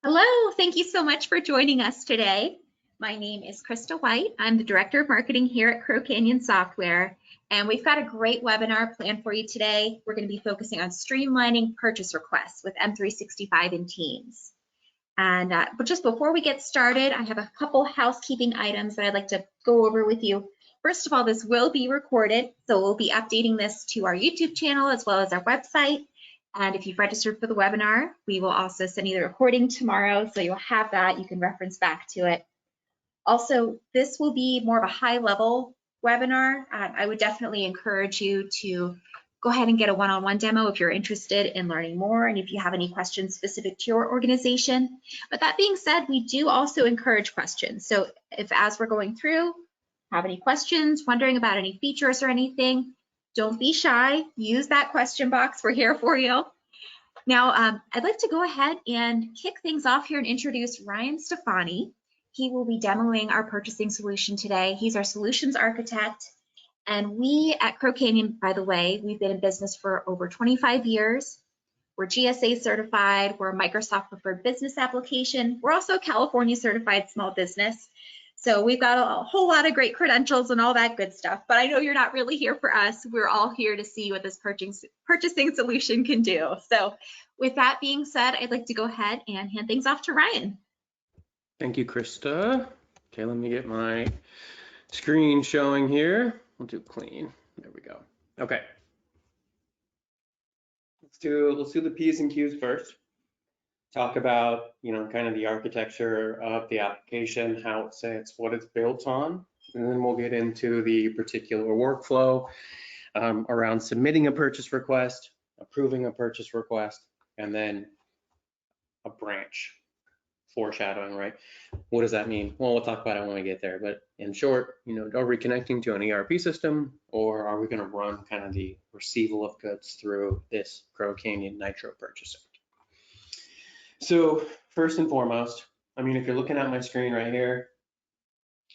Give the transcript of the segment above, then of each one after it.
Hello, thank you so much for joining us today. My name is Krista White. I'm the Director of Marketing here at Crow Canyon Software, and we've got a great webinar planned for you today. We're going to be focusing on streamlining purchase requests with M365 and Teams. But just before we get started, I have a couple housekeeping items that I'd like to go over with you. First of all, this will be recorded, so we'll be updating this to our YouTube channel as well as our website. And if you've registered for the webinar, we will also send you the recording tomorrow, so you'll have that. You can reference back to it. Also, this will be more of a high-level webinar. I would definitely encourage you to go ahead and get a one-on-one demo if you're interested in learning more and if you have any questions specific to your organization. But that being said, we do also encourage questions. So if as we're going through, have any questions, wondering about any features or anything, don't be shy. Use that question box. We're here for you. Now, I'd like to go ahead and kick things off here and introduce Ryan Stefani. He will be demoing our purchasing solution today. He's our solutions architect. And we at Crow Canyon, by the way, we've been in business for over 25 years. We're GSA certified. We're a Microsoft preferred business application. We're also a California certified small business. So we've got a whole lot of great credentials and all that good stuff, but I know you're not really here for us. We're all here to see what this purchasing solution can do. So with that being said, I'd like to go ahead and hand things off to Ryan. Thank you, Krista. Okay, let me get my screen showing here. We'll do clean. There we go. Okay. Let's do the P's and Q's first. Talk about, kind of the architecture of the application, how it sits, what it's built on, and then we'll get into the particular workflow around submitting a purchase request, approving a purchase request, and then a branch. Foreshadowing, right? What does that mean? Well, we'll talk about it when we get there. But in short, are we connecting to an ERP system, or are we going to run kind of the receival of goods through this Crow Canyon Nitro purchaser? So first and foremost, if you're looking at my screen right here,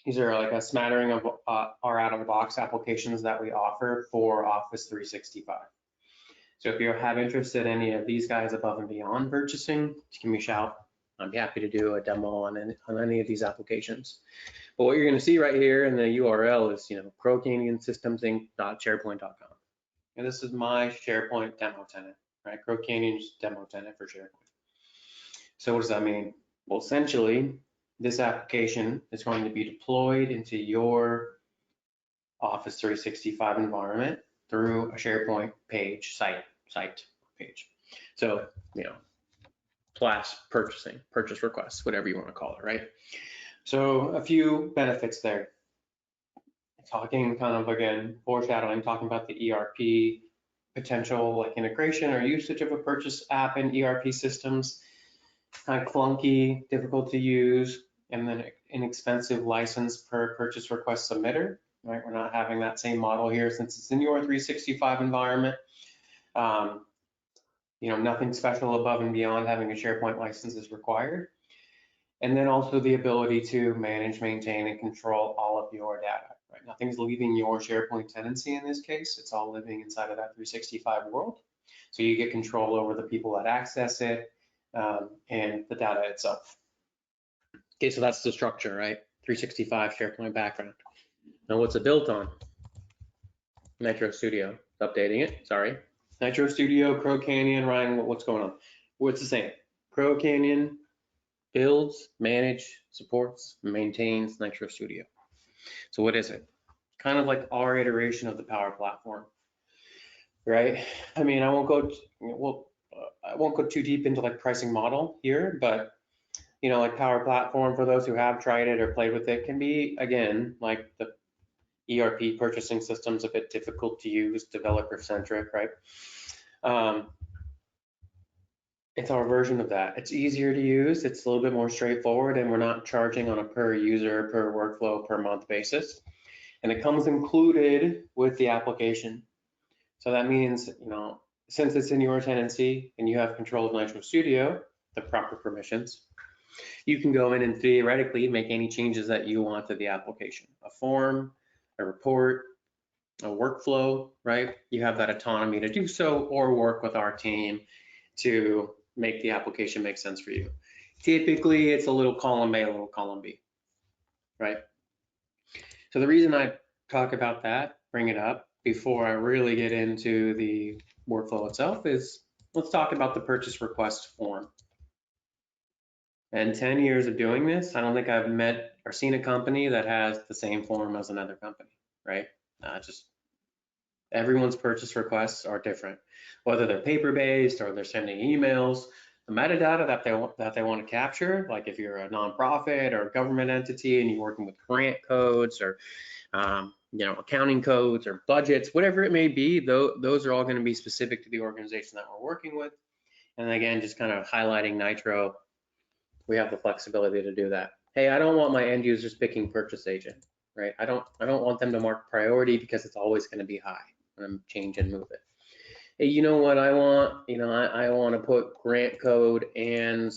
these are like a smattering of our out-of-the-box applications that we offer for Office 365. So if you have interest in any of these guys above and beyond purchasing, just give me a shout. I'd be happy to do a demo on any of these applications. But what you're going to see right here in the URL is, crowcanyonsystemsinc.sharepoint.com. And this is my SharePoint demo tenant, right? Crow Canyon's demo tenant for SharePoint. So what does that mean? Well, essentially, this application is going to be deployed into your Office 365 environment through a SharePoint page, site page. So, class purchasing, purchase requests, whatever you want to call it, right? So a few benefits there. Talking kind of, again, foreshadowing, talking about the ERP potential like integration or usage of a purchase app in ERP systems, kind of clunky, difficult to use, and then inexpensive license per purchase request submitter, right? We're not having that same model here since it's in your 365 environment. Nothing special above and beyond having a SharePoint license is required. And then also the ability to manage, maintain, and control all of your data, right? Nothing's leaving your SharePoint tenancy in this case. It's all living inside of that 365 world. So you get control over the people that access it and the data itself. Okay, so that's the structure, right? 365 SharePoint background. Now what's it built on? Nitro Studio. Updating it, sorry. Nitro Studio, Crow Canyon, Ryan, what's going on? Well, it's the same. Crow Canyon builds, manages, supports, maintains Nitro Studio. So what is it? Kind of like our iteration of the Power Platform, right? I won't go too deep into like pricing model here, but like Power Platform, for those who have tried it or played with it, can be, again, like the ERP purchasing system's a bit difficult to use, developer-centric, right? It's our version of that. It's easier to use, it's a little bit more straightforward, and we're not charging on a per user, per workflow, per month basis. And it comes included with the application. So that means, since it's in your tenancy and you have control of Nitro Studio, the proper permissions, you can go in and theoretically make any changes that you want to the application. A form, a report, a workflow, right? You have that autonomy to do so, or work with our team to make the application make sense for you. Typically, it's a little column A, a little column B, right? So the reason I talk about that, bring it up before I really get into the workflow itself is let's talk about the purchase request form. And 10 years of doing this, I don't think I've met or seen a company that has the same form as another company, right? Just everyone's purchase requests are different, whether they're paper-based or they're sending emails. The metadata that they want to capture, like if you're a nonprofit or a government entity and you're working with grant codes or accounting codes or budgets, whatever it may be, those are all going to be specific to the organization that we're working with. And again, just kind of highlighting Nitro, we have the flexibility to do that. Hey, I don't want my end users picking purchase agent, right? I don't want them to mark priority because it's always going to be high when I'm change and move it. Hey, you know what I want? I want to put grant code and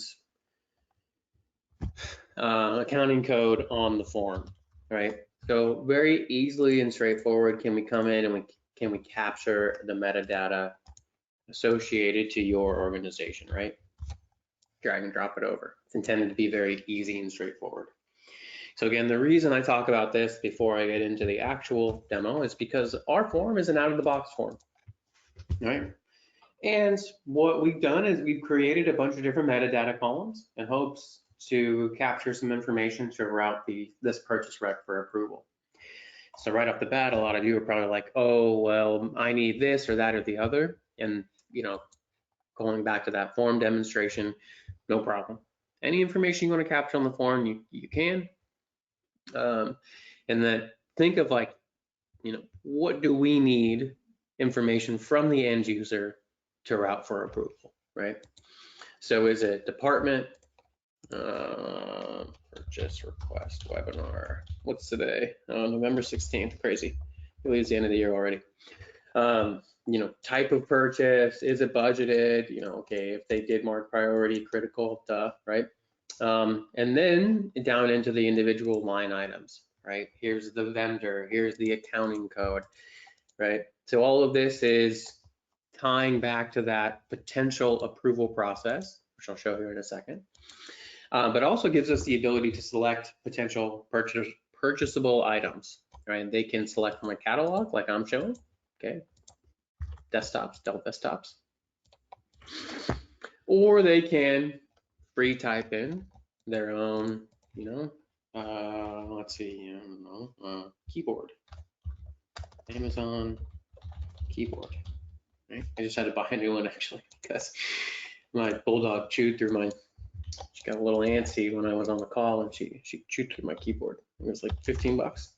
accounting code on the form, right? So very easily and straightforward can we come in and can we capture the metadata associated to your organization, right? Drag and drop it over. It's intended to be very easy and straightforward. So again, the reason I talk about this before I get into the actual demo is because our form is an out-of-the-box form, right? And what we've done is we've created a bunch of different metadata columns in hopes to capture some information to route this purchase rec for approval. So right off the bat, a lot of you are probably like, oh, well, I need this or that or the other. And, going back to that form demonstration, no problem. Any information you want to capture on the form, you can. And then think of like, what do we need information from the end user to route for approval, right? So is it department, purchase request webinar? What's today? November 16th, crazy. It leaves the end of the year already. Type of purchase, is it budgeted? Okay, if they did mark priority, critical, right? And then down into the individual line items, right? Here's the vendor, here's the accounting code, right? So all of this is tying back to that potential approval process, which I'll show here in a second, but also gives us the ability to select potential purchasable items, right? And they can select from a catalog like I'm showing, okay? Desktops, Dell desktops, or they can free type in their own, let's see, keyboard, Amazon keyboard, right? I just had to buy a new one actually because my bulldog chewed through she got a little antsy when I was on the call and she chewed through my keyboard. It was like 15 bucks,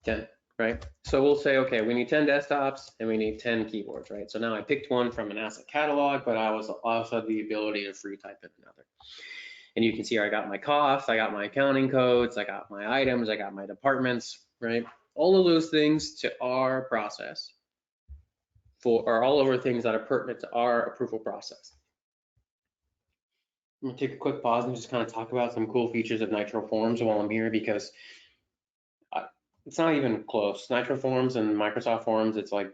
10. Right? So we'll say, okay, we need 10 desktops and we need 10 keyboards, right? So now I picked one from an asset catalog, but I also had the ability to free type in another. And you can see here, I got my costs, I got my accounting codes, I got my items, I got my departments, right? All of those things to our process are all over things that are pertinent to our approval process. I'm gonna take a quick pause and just kind of talk about some cool features of Nitro Forms while I'm here because it's not even close. Nitro Forms and Microsoft Forms, it's like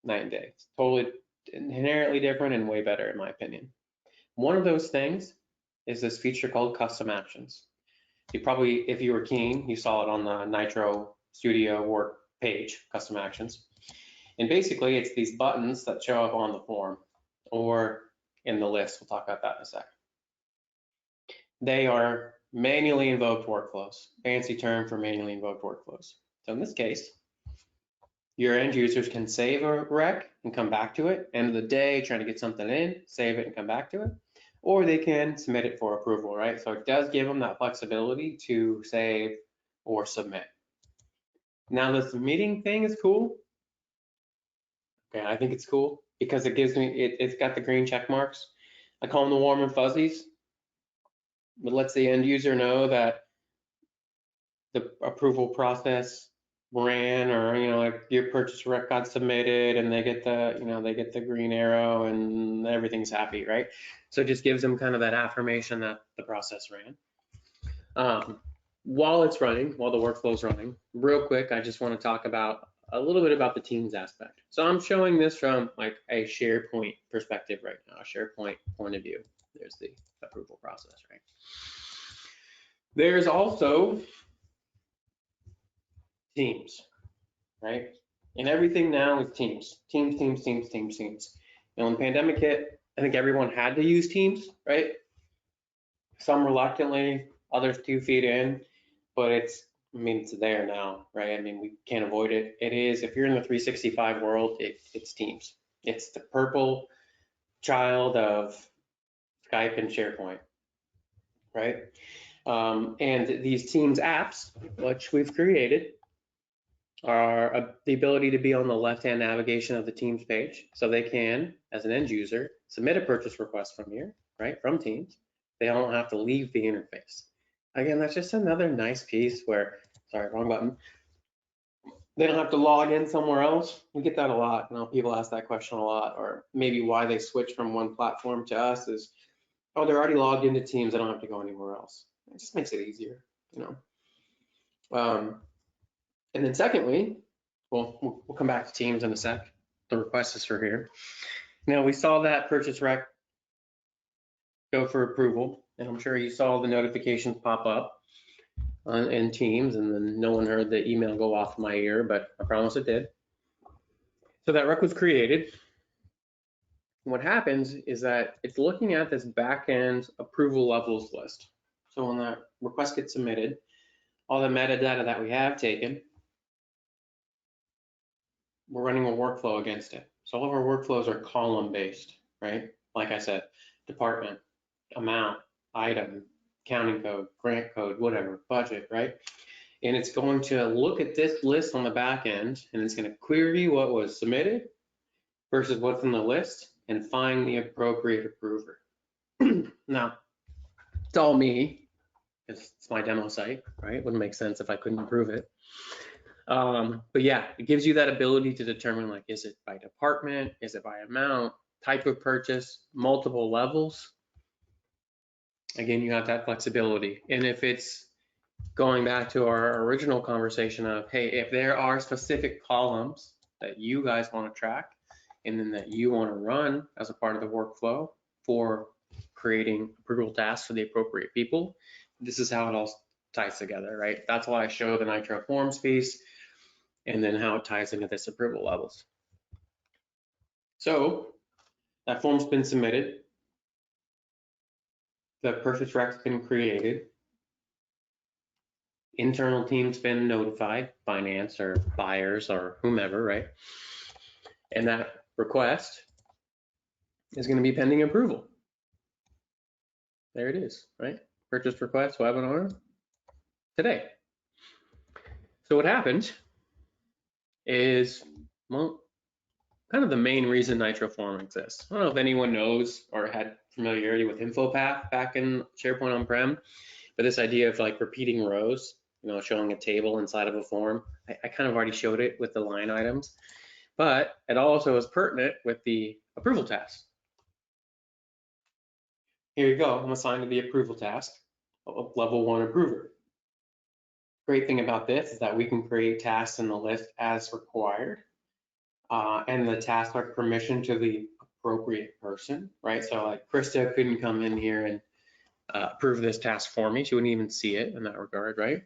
night and day. It's totally inherently different and way better in my opinion. One of those things is this feature called custom actions. You probably, if you were keen, you saw it on the Nitro Studio work page, custom actions. And basically it's these buttons that show up on the form or in the list. We'll talk about that in a sec. They are manually invoked workflows, fancy term for manually invoked workflows. So in this case, your end users can save a rec and come back to it. End of the day, trying to get something in, save it and come back to it. Or they can submit it for approval, right? So it does give them that flexibility to save or submit. Now the submitting thing is cool. Okay, I think it's cool because it gives me, it's got the green check marks. I call them the warm and fuzzies. It lets the end user know that the approval process ran, or like your purchase rec got submitted and they get the green arrow and everything's happy, right? So it just gives them kind of that affirmation that the process ran. While it's running, while the workflow's running, real quick, I just want to talk about a little bit about the Teams aspect. So I'm showing this from like a SharePoint perspective right now, a SharePoint point of view. There's the approval process, right? There's also Teams, right? And everything now is Teams. Teams. And when the pandemic hit, I think everyone had to use Teams, right? Some reluctantly, others 2 feet in, but it's there now, right? I mean, we can't avoid it. It is, if you're in the 365 world, it's Teams. It's the purple child of Skype and SharePoint, right? And these Teams apps, which we've created, are the ability to be on the left-hand navigation of the Teams page. So they can, as an end user, submit a purchase request from here, right, from Teams. They don't have to leave the interface. Again, that's just another nice piece where, sorry, wrong button. They don't have to log in somewhere else. We get that a lot. You know, people ask that question a lot, or maybe why they switch from one platform to us is, oh, they're already logged into Teams. I don't have to go anywhere else. It just makes it easier, you know. And then secondly, we'll come back to Teams in a sec. The request is for here. Now we saw that purchase rec go for approval, and I'm sure you saw the notifications pop up in Teams, and then no one heard the email go off my ear, but I promise it did. So that rec was created. What happens is that it's looking at this back-end approval levels list. So when that request gets submitted, all the metadata that we have taken, we're running a workflow against it. So all of our workflows are column based, right? Like I said, department, amount, item, accounting code, grant code, whatever, budget, right? And it's going to look at this list on the back end, and it's going to query what was submitted versus what's in the list and find the appropriate approver. Now, it's all me, because it's my demo site, right? Wouldn't make sense if I couldn't approve it. But yeah, it gives you that ability to determine, like, is it by department, is it by amount, type of purchase, multiple levels. Again, you have that flexibility. And if it's going back to our original conversation of, hey, if there are specific columns that you guys want to track and then that you want to run as a part of the workflow for creating approval tasks for the appropriate people, this is how it all ties together, right? That's why I show the Nitro Forms piece and then how it ties into this approval levels. So that form's been submitted. The purchase rec's been created. Internal team's been notified, finance or buyers or whomever, right? And that request is going to be pending approval. There it is, right? Purchase request webinar today. So what happened is, well, kind of the main reason Nitro Form exists. I don't know if anyone knows or had familiarity with InfoPath back in SharePoint on-prem, but this idea of like repeating rows, you know, showing a table inside of a form, I kind of already showed it with the line items, but it also is pertinent with the approval task. Here you go, I'm assigned to the approval task, level 1 approver. Great thing about this is that we can create tasks in the list as required. And the tasks are permission to the appropriate person, right? So like Krista couldn't come in here and approve this task for me. She wouldn't even see it in that regard, right?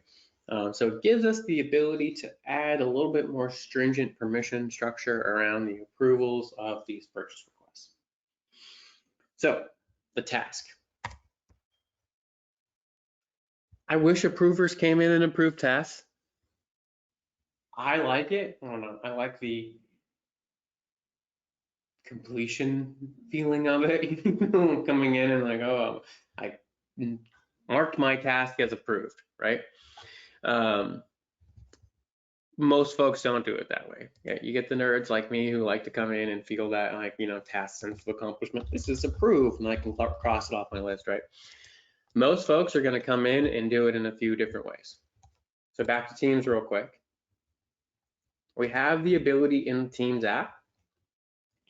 So it gives us the ability to add a little bit more stringent permission structure around the approvals of these purchase requests. So the task. I wish approvers came in and approved tasks. I like it. I don't know. I like the completion feeling of it, coming in and like, oh, I marked my task as approved, right? Most folks don't do it that way. Yeah, you get the nerds like me who like to come in and feel that, like, you know, task sense of accomplishment. This is approved, and I can cross it off my list, right? Most folks are going to come in and do it in a few different ways. So back to Teams real quick. We have the ability in the Teams app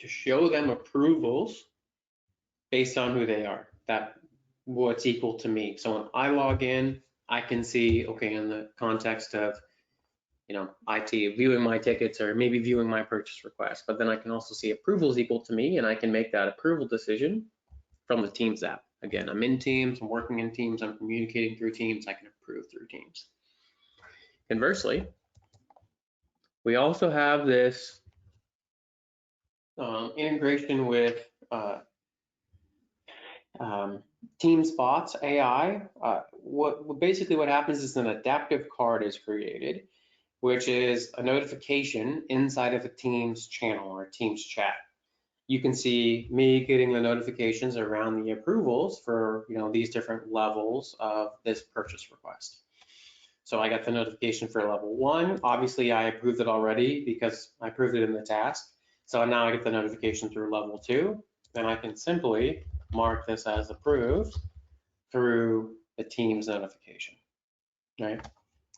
to show them approvals based on who they are, that what's equal to me. So when I log in, I can see, okay, in the context of IT viewing my tickets or maybe viewing my purchase request, but then I can also see approvals equal to me, and I can make that approval decision from the Teams app. Again, I'm in Teams, I'm working in Teams, I'm communicating through Teams, I can approve through Teams. Conversely, we also have this integration with Teams bots, AI. Basically what happens is an adaptive card is created, which is a notification inside of a Teams channel or Teams chat. You can see me getting the notifications around the approvals for these different levels of this purchase request. So I got the notification for level 1. Obviously I approved it already because I approved it in the task. So now I get the notification through level 2. Then I can simply mark this as approved through the Teams notification, right?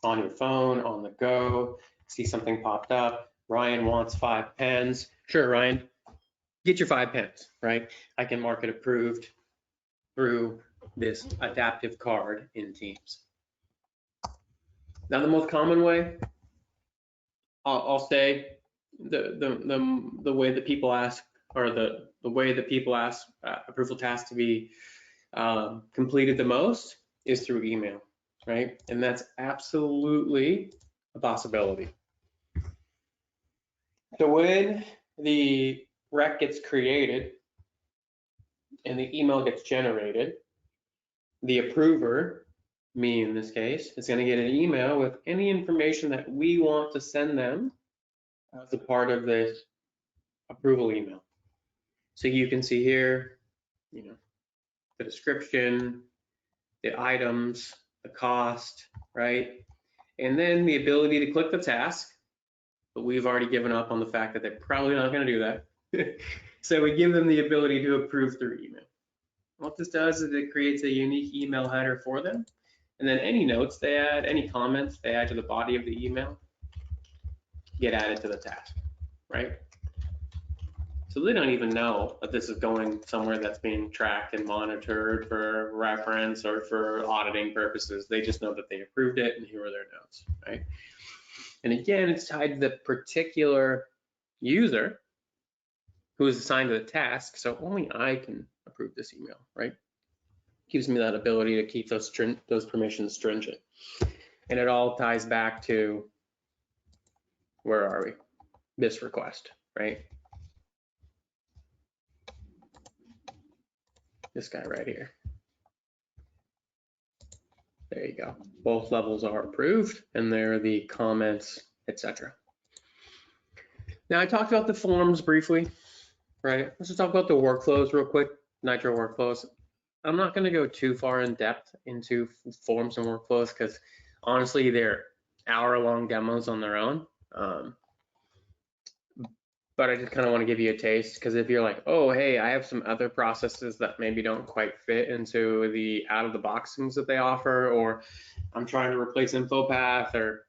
On your phone, on the go, see something popped up. Ryan wants 5 pens. Sure, Ryan, get your 5 pens, right? I can mark it approved through this adaptive card in Teams. Now, the most common way, I'll say, the way that people ask, or the way that people ask approval tasks to be completed the most is through email, right? And that's absolutely a possibility. So when the rec gets created and the email gets generated, the approver, me in this case, is going to get an email with any information that we want to send them as a part of this approval email. So you can see here, the description, the items, the cost, right? And then the ability to click the task, but we've already given up on the fact that they're probably not going to do that. So we give them the ability to approve through email. What this does is it creates a unique email header for them. And then any notes they add, any comments they add to the body of the email get added to the task, right? So they don't even know that this is going somewhere that's being tracked and monitored for reference or for auditing purposes. They just know that they approved it and here are their notes, right? And again, it's tied to the particular user who is assigned to the task. So only I can approve this email, right? Gives me that ability to keep those permissions stringent. And it all ties back to, where are we? This request, right? This guy right here. There you go. Both levels are approved and there are the comments, etc. Now I talked about the forms briefly, right? Let's just talk about the workflows real quick, Nitro workflows. I'm not going to go too far in depth into forms and workflows because honestly, they're hour-long demos on their own. But I just kind of want to give you a taste because if you're like, oh, hey, I have some other processes that maybe don't quite fit into the out-of-the-box things that they offer, or I'm trying to replace InfoPath, or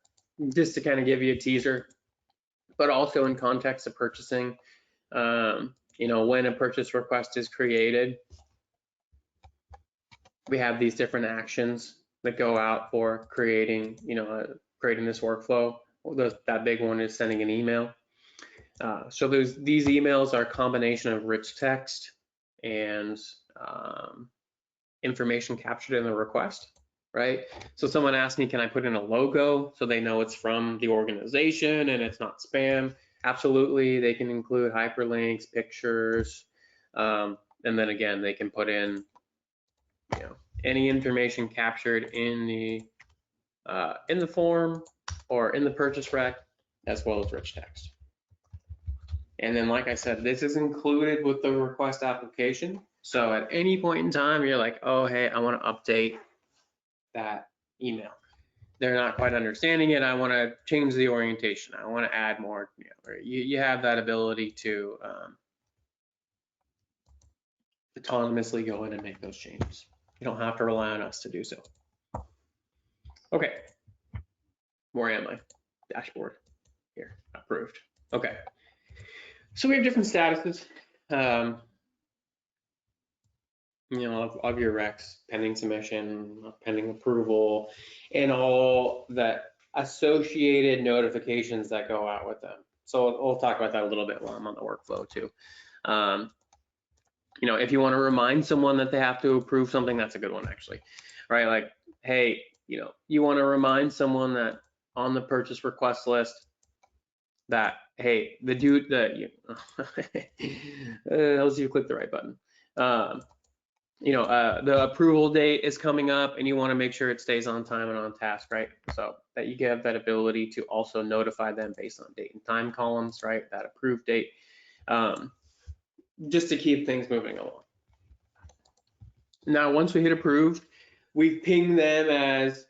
just to kind of give you a teaser, but also in context of purchasing, when a purchase request is created, we have these different actions that go out for creating, creating this workflow. That big one is sending an email. So these emails are a combination of rich text and information captured in the request, right? So someone asked me, can I put in a logo so they know it's from the organization and it's not spam? Absolutely. They can include hyperlinks, pictures, and then again, they can put in, any information captured in the form or in the purchase rec, as well as rich text. And then, like I said, this is included with the request application. So at any point in time, you're like, oh, hey, I want to update that email. They're not quite understanding it. I want to change the orientation. I want to add more. You have that ability to autonomously go in and make those changes. You don't have to rely on us to do so. Okay. Where am I? Dashboard. Here, approved. Okay. So we have different statuses, of your recs, pending submission, pending approval, and all that associated notifications that go out with them. So we'll talk about that a little bit while I'm on the workflow too. You know, if you want to remind someone that they have to approve something, that's a good one actually, right? Like, hey, you know, you want to remind someone that on the purchase request list that, hey, the dude that you, let's see if you click the right button. You know, the approval date is coming up and you want to make sure it stays on time and on task, right? So that you have that ability to also notify them based on date and time columns, right? That approved date, just to keep things moving along. Now, once we hit approved, we ping them as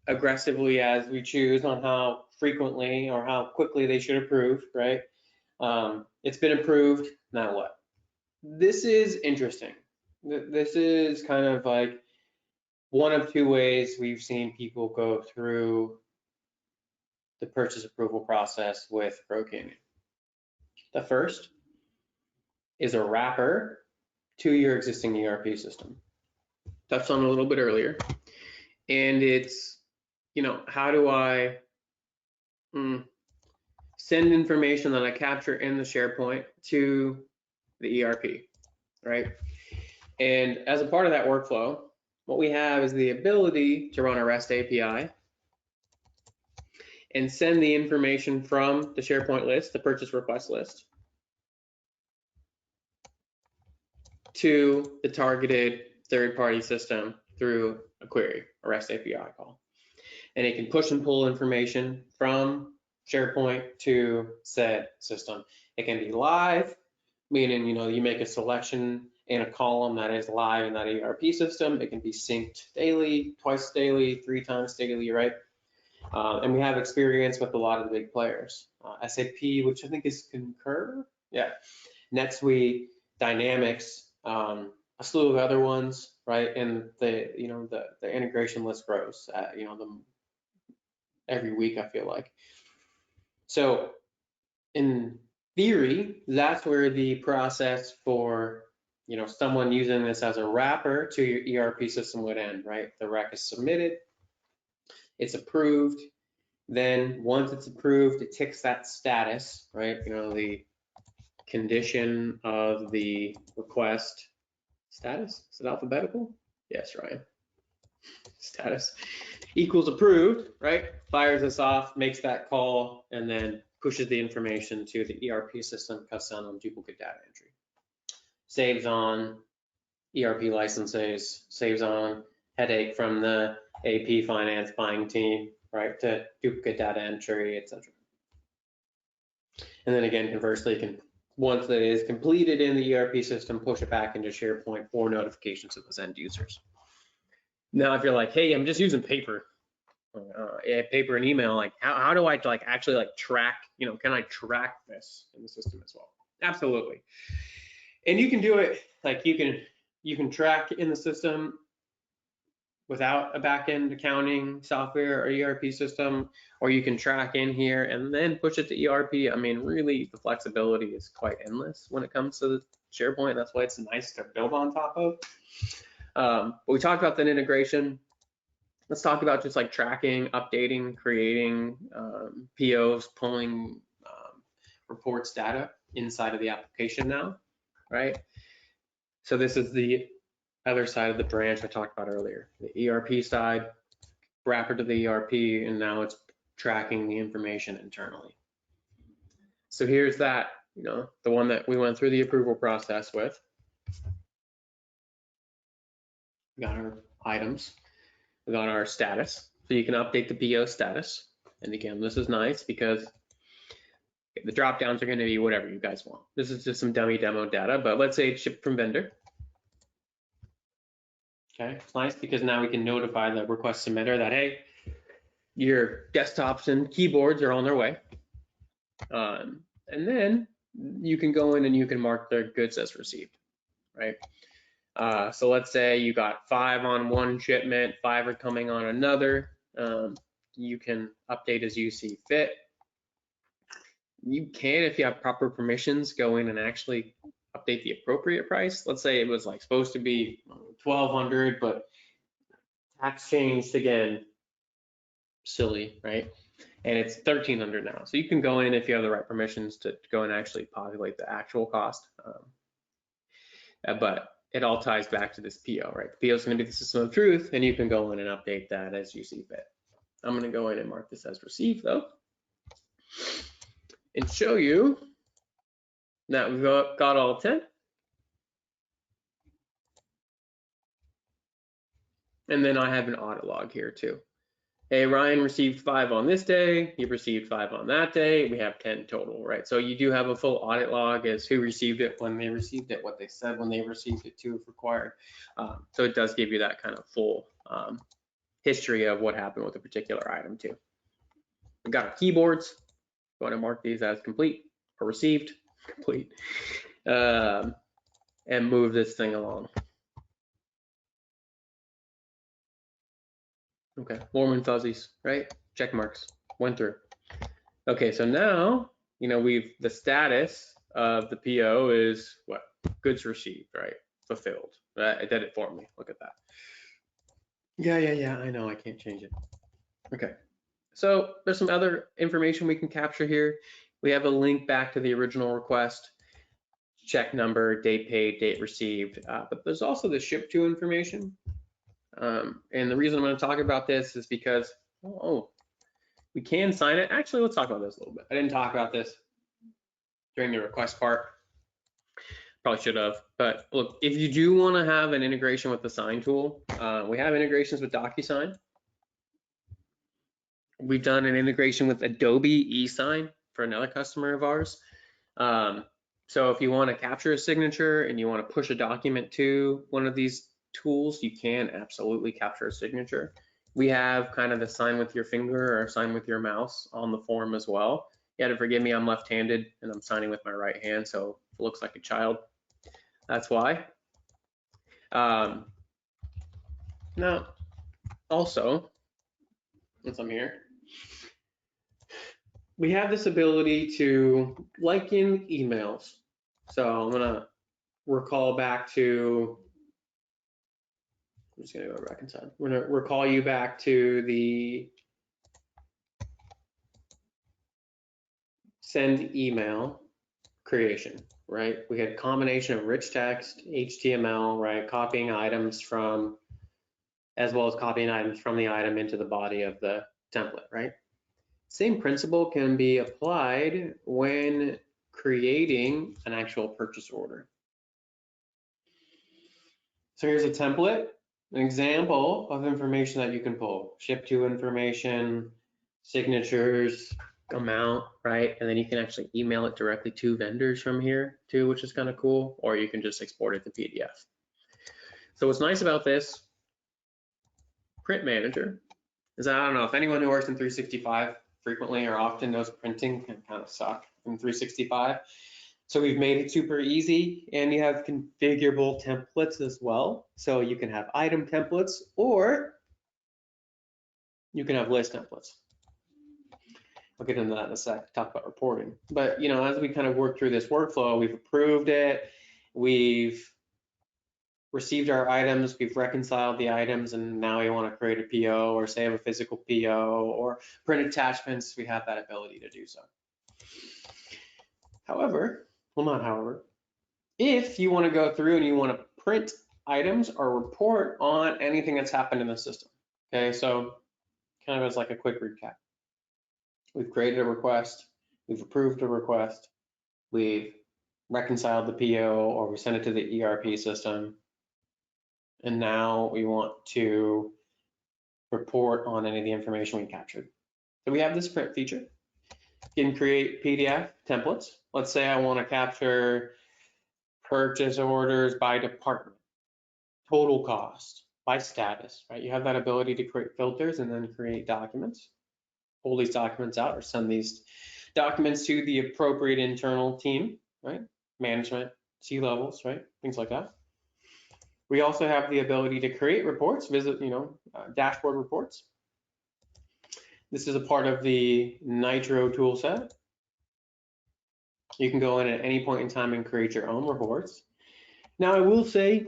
aggressively as we choose on how frequently or how quickly they should approve, right? It's been approved, now what? This is interesting. This is kind of like one of two ways we've seen people go through the purchase approval process with ProCanyon. The first is a wrapper to your existing ERP system. Touched on a little bit earlier. And it's, you know, how do I send information that I capture in the SharePoint to the ERP, right? And as a part of that workflow, what we have is the ability to run a REST API and send the information from the SharePoint list, the purchase request list, to the targeted third-party system through a query, a REST API call. And it can push and pull information from SharePoint to said system. It can be live, meaning, you know, you make a selection in a column that is live in that ERP system. It can be synced daily, twice daily, 3 times daily, right? And we have experience with a lot of the big players. SAP, which I think is Concur, yeah. NetSuite, Dynamics, a slew of other ones, right? And the, you know, the integration list grows, you know, every week, I feel like. So in theory, that's where the process for, you know, someone using this as a wrapper to your ERP system would end, right? The rec is submitted, it's approved. Then once it's approved, it ticks that status, right? You know, the condition of the request status, is it alphabetical? Yes, Ryan. Status equals approved, right? Fires us off, makes that call, and then pushes the information to the ERP system, cuts down on duplicate data entry. Saves on ERP licenses, saves on headache from the AP finance buying team, right, to duplicate data entry, etc. And then again, conversely, you can, once that is completed in the ERP system, push it back into SharePoint for notifications to those end users. Now, if you're like, hey, I'm just using paper, paper and email, like how do I like actually like track, you know, can I track this in the system as well? Absolutely. And you can do it like you can track in the system without a back-end accounting software or ERP system, or you can track in here and then push it to ERP. I mean, really, the flexibility is quite endless when it comes to the SharePoint. That's why it's nice to build on top of. But we talked about that integration. Let's talk about just like tracking, updating, creating POs, pulling reports data inside of the application now, right? So this is the other side of the branch I talked about earlier, the ERP side, wrapper to the ERP, and now it's tracking the information internally. So here's that, you know, the one that we went through the approval process with. We got our items, we got our status, so you can update the PO status. And again, this is nice because the drop downs are going to be whatever you guys want. This is just some dummy demo data, but let's say it's shipped from vendor. Okay, it's nice because now we can notify the request submitter that, hey, your desktops and keyboards are on their way. And then you can go in and you can mark their goods as received, right? So let's say you got 5 on one shipment, 5 are coming on another. You can update as you see fit. You can, if you have proper permissions, go in and actually update the appropriate price. Let's say it was like supposed to be $1,200, but tax changed again silly, right? And it's 1,300 now. So you can go in if you have the right permissions to go and actually populate the actual cost. But it all ties back to this PO, right? The PO is going to be the system of truth, and you can go in and update that as you see fit. I'm going to go in and mark this as received though, and show you that we've got all 10. And then I have an audit log here too. Hey, Ryan received 5 on this day. He received 5 on that day. We have 10 total, right? So you do have a full audit log as who received it, when they received it, what they said when they received it too, if required. So it does give you that kind of full history of what happened with a particular item too. We got our keyboards. Going to mark these as complete or received, complete, and move this thing along. Okay, warm and fuzzies, right? Check marks, went through. Okay, so now, you know, the status of the PO is what? Goods received, right? Fulfilled. It did it for me, look at that. Yeah, I know, I can't change it. Okay, so there's some other information we can capture here. We have a link back to the original request, check number, date paid, date received, but there's also the ship to information. And the reason I'm going to talk about this is because, we can sign it. Actually, let's talk about this a little bit. I didn't talk about this during the request part. Probably should have. But look, if you do want to have an integration with the sign tool, we have integrations with DocuSign. We've done an integration with Adobe eSign for another customer of ours. So if you want to capture a signature and you want to push a document to one of these tools, you can absolutely capture a signature. We have kind of the sign with your finger or sign with your mouse on the form as well. You got to forgive me, I'm left-handed and I'm signing with my right hand, so it looks like a child. That's why. Now, also, since I'm here, we have this ability to liken emails. So I'm gonna recall back to, I'm just gonna go back inside. We're gonna recall you back to the send email creation, right? We had a combination of rich text, HTML, right? Copying items from, as well as copying items from the item into the body of the template, right? Same principle can be applied when creating an actual purchase order. So here's a template, an example of information that you can pull. Ship to information, signatures, amount, right? And then you can actually email it directly to vendors from here too, which is kind of cool, or you can just export it to PDF. So what's nice about this print manager is, I don't know if anyone who works in 365 frequently or often knows printing can kind of suck in 365. So we've made it super easy, and you have configurable templates as well. So you can have item templates, or you can have list templates. I'll get into that in a sec, talk about reporting. But you know, as we kind of work through this workflow, we've approved it, we've received our items, we've reconciled the items, and now we want to create a PO or save a physical PO or print attachments, we have that ability to do so. However, well, not however, if you want to go through and you want to print items or report on anything that's happened in the system. Okay, so kind of as like a quick recap. We've created a request, we've approved a request, we've reconciled the PO or we sent it to the ERP system, and now we want to report on any of the information we captured. So we have this print feature. You can create PDF templates. Let's say I want to capture purchase orders by department, total cost, by status, right? You have that ability to create filters and then create documents, pull these documents out or send these documents to the appropriate internal team, right? Management, C-levels, right? Things like that. We also have the ability to create reports, dashboard reports. This is a part of the Nitro tool set. You can go in at any point in time and create your own reports. Now I will say,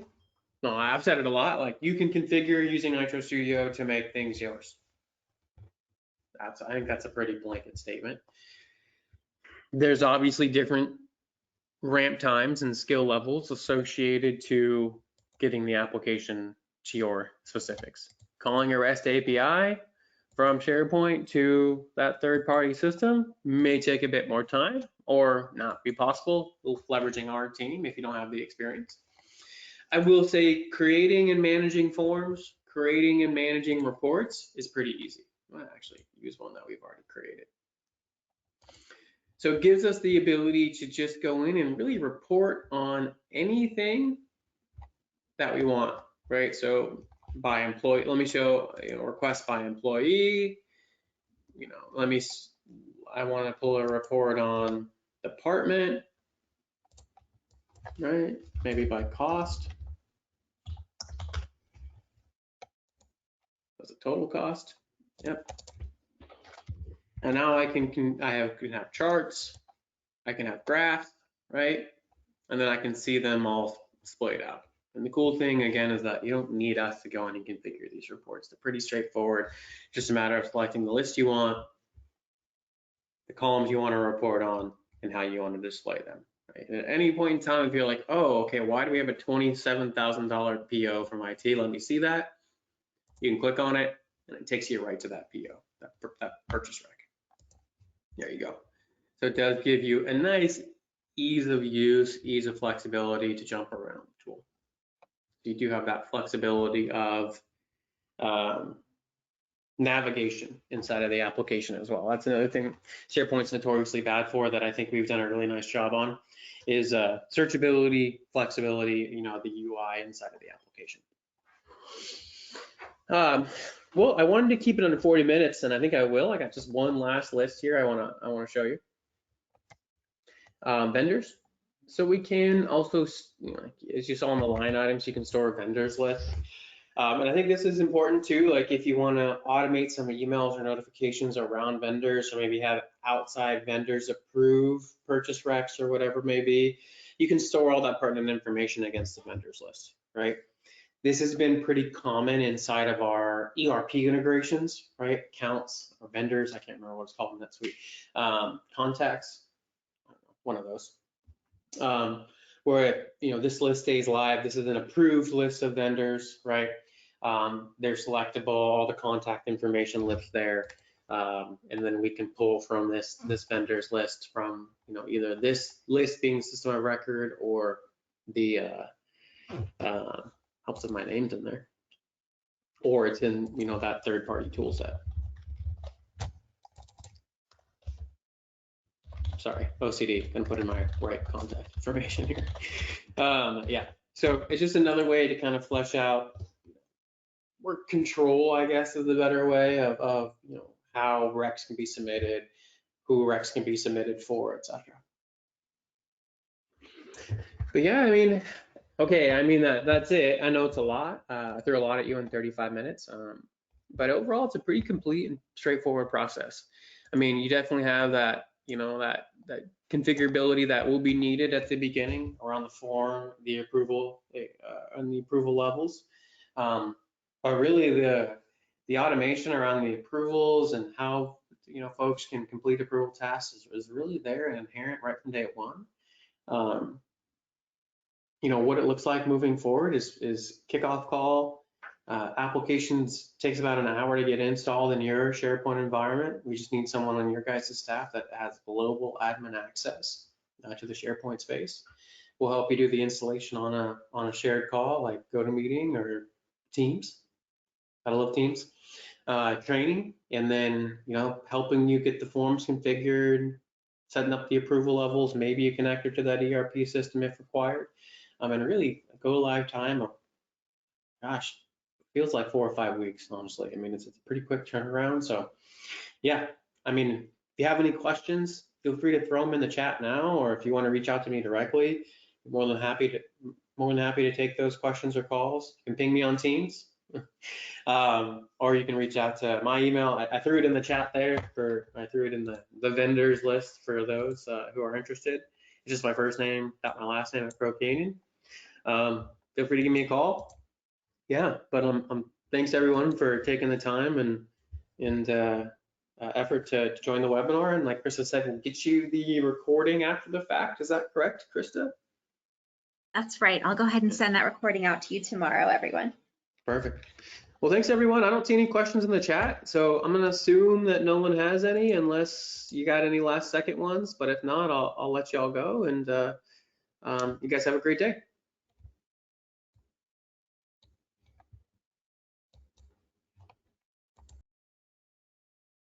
no, I've said it a lot, like you can configure using Nitro Studio to make things yours. I think that's a pretty blanket statement. There's obviously different ramp times and skill levels associated to getting the application to your specifics. Calling a REST API from SharePoint to that third-party system may take a bit more time or not be possible with leveraging our team if you don't have the experience. I will say creating and managing forms, creating and managing reports is pretty easy. I'll actually use one that we've already created. So it gives us the ability to just go in and really report on anything that we want, right? So by employee, let me show, request by employee, I want to pull a report on department, right? Maybe by cost. That's a total cost. Yep. And now I can have charts, I can have graphs, right? And then I can see them all splayed out. And the cool thing again is that you don't need us to go in and configure these reports. They're pretty straightforward. Just a matter of selecting the list you want, the columns you want to report on, and how you want to display them. Right? And at any point in time, if you're like, oh, okay, why do we have a $27,000 PO from IT? Let me see that. You can click on it, and it takes you right to that PO, that purchase rec. There you go. So it does give you a nice ease of use, ease of flexibility to jump around the tool. You do have that flexibility of navigation inside of the application as well. That's another thing SharePoint's notoriously bad for that I think we've done a really nice job on is searchability, flexibility, the UI inside of the application. Well, I wanted to keep it under 40 minutes, and I think I will. I got just one last list here I want to show you. Vendors. So we can also, as you saw in the line items, you can store a vendors list. And I think this is important too, like if you want to automate some emails or notifications around vendors, or maybe have outside vendors approve purchase recs or whatever it may be, you can store all that pertinent information against the vendors list, right? This has been pretty common inside of our ERP integrations, right? Accounts or vendors, I can't remember what it's called in NetSuite. Contacts, one of those. Where this list stays live. This is an approved list of vendors, right? They're selectable. All the contact information lives there, and then we can pull from this vendors list from either this list being system of record or the helps if my name's in there, or it's in that third-party tool set. Sorry, OCD, gonna put in my right contact information here. Yeah, so it's just another way to kind of flesh out work control, I guess is the better way of how recs can be submitted, who recs can be submitted for, etc. But yeah, I mean, okay, I mean that's it. I know it's a lot. I threw a lot at you in 35 minutes, but overall it's a pretty complete and straightforward process. I mean, you definitely have that that configurability that will be needed at the beginning around the form, the approval, and the approval levels. But really the automation around the approvals and how folks can complete approval tasks is really there and inherent right from day one. What it looks like moving forward is kickoff call. Applications takes about an hour to get installed in your SharePoint environment. We just need someone on your guys' staff that has global admin access to the SharePoint space. We'll help you do the installation on a shared call like GoToMeeting or Teams. I love Teams. Training, and then helping you get the forms configured, setting up the approval levels, maybe a connector to that ERP system if required. And really a go live time of, gosh, feels like 4 or 5 weeks, honestly. I mean, it's a pretty quick turnaround. So yeah, I mean, if you have any questions, feel free to throw them in the chat now, or if you want to reach out to me directly, I'm more than happy to take those questions or calls. You can ping me on Teams, or you can reach out to my email. I threw it in the chat there I threw it in the vendors list for those who are interested. It's just my first name, my last name at ProCanyon. Feel free to give me a call. Yeah, but thanks everyone for taking the time and effort to join the webinar. And like Krista said, we'll get you the recording after the fact. Is that correct, Krista? That's right. I'll go ahead and send that recording out to you tomorrow, everyone. Perfect. Well, thanks everyone. I don't see any questions in the chat, so I'm gonna assume that no one has any unless you got any last second ones, but if not, I'll let y'all go, and you guys have a great day.